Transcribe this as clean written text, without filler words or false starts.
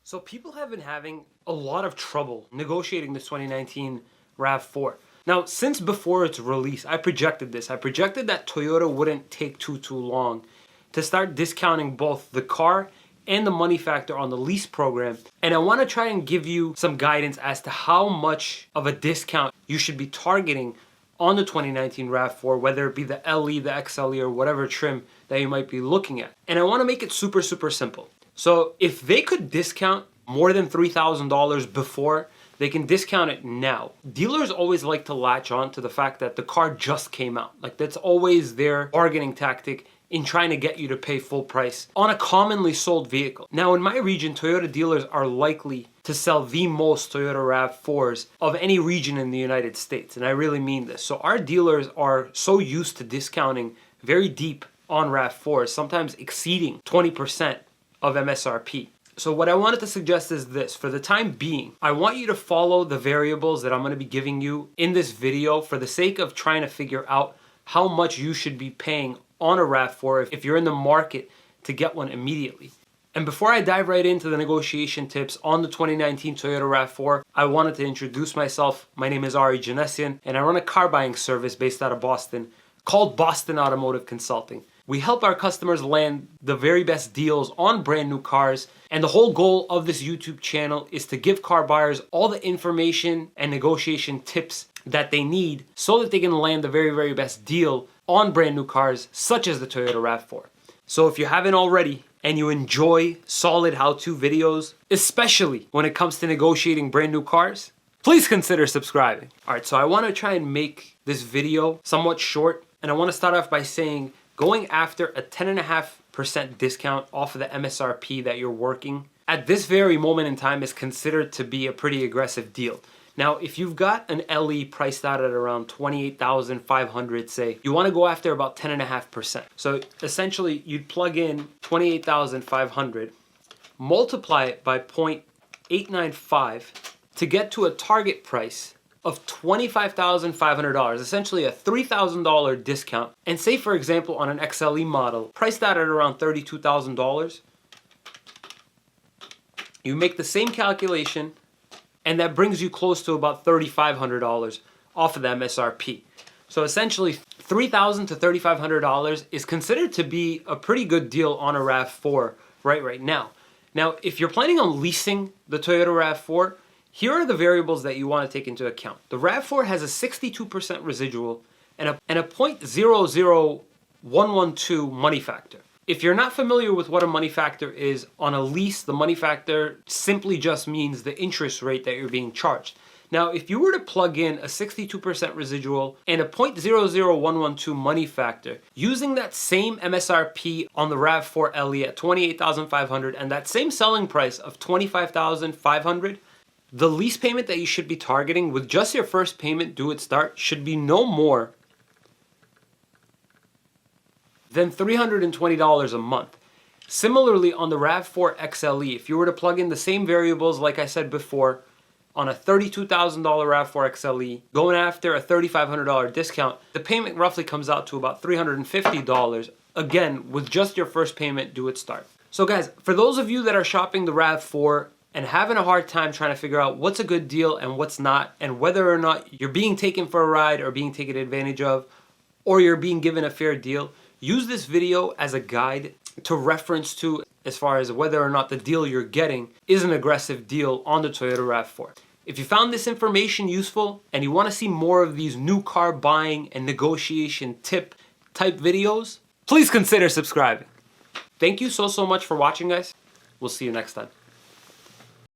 So people have been having a lot of trouble negotiating this 2019 RAV4. Now, since before its release, I projected this. I projected that Toyota wouldn't take too long to start discounting both the car and the money factor on the lease program. And I want to try and give you some guidance as to how much of a discount you should be targeting on the 2019 RAV4, whether it be the LE, the XLE, or whatever trim that you might be looking at. And I want to make it super simple. So if they could discount more than $3,000 before, they can discount it now. Dealers always like to latch on to the fact that the car just came out. Like, that's always their bargaining tactic in trying to get you to pay full price on a commonly sold vehicle. Now, in my region, Toyota dealers are likely to sell the most Toyota RAV4s of any region in the United States, and I really mean this. So our dealers are so used to discounting very deep on RAV4s, sometimes exceeding 20% of MSRP. So what I wanted to suggest is this. For the time being, I want you to follow the variables that I'm going to be giving you in this video for the sake of trying to figure out how much you should be paying on a RAV4 if you're in the market to get one immediately. And before I dive right into the negotiation tips on the 2019 Toyota RAV4, I wanted to introduce myself. My name is Ari Janessian, and I run a car buying service based out of Boston called Boston Automotive Consulting. We help our customers land the very best deals on brand new cars, and the whole goal of this YouTube channel is to give car buyers all the information and negotiation tips that they need so that they can land the very best deal on brand new cars such as the Toyota RAV4. So if you haven't already and you enjoy solid how-to videos, especially when it comes to negotiating brand new cars, please consider subscribing. Alright, so I want to try and make this video somewhat short, and I want to start off by saying going after a 10.5% discount off of the MSRP that you're working at this very moment in time is considered to be a pretty aggressive deal. Now, if you've got an LE priced out at around $28,500, say, you want to go after about 10.5%. So essentially, you'd plug in $28,500, multiply it by 0.895 to get to a target price of $25,500, essentially a $3,000 discount. And say, for example, on an XLE model, priced out at around $32,000, you make the same calculation, and that brings you close to about $3,500 off of the MSRP. So essentially, $3,000 to $3,500 is considered to be a pretty good deal on a RAV4 right now. Now, if you're planning on leasing the Toyota RAV4, here are the variables that you want to take into account. The RAV4 has a 62% residual and a 0.00112 money factor. If you're not familiar with what a money factor is, on a lease, the money factor simply just means the interest rate that you're being charged. Now, if you were to plug in a 62% residual and a 0.00112 money factor, using that same MSRP on the RAV4 LE at $28,500 and that same selling price of $25,500, the lease payment that you should be targeting with just your first payment due at start should be no more than $320 a month. Similarly, on the RAV4 XLE, if you were to plug in the same variables like I said before, on a $32,000 RAV4 XLE, going after a $3,500 discount, the payment roughly comes out to about $350, again, with just your first payment due at start. So guys, for those of you that are shopping the RAV4 and having a hard time trying to figure out what's a good deal and what's not, and whether or not you're being taken for a ride or being taken advantage of, or you're being given a fair deal, use this video as a guide to reference to as far as whether or not the deal you're getting is an aggressive deal on the Toyota RAV4. If you found this information useful and you want to see more of these new car buying and negotiation tip type videos, please consider subscribing. Thank you so much for watching, guys. We'll see you next time.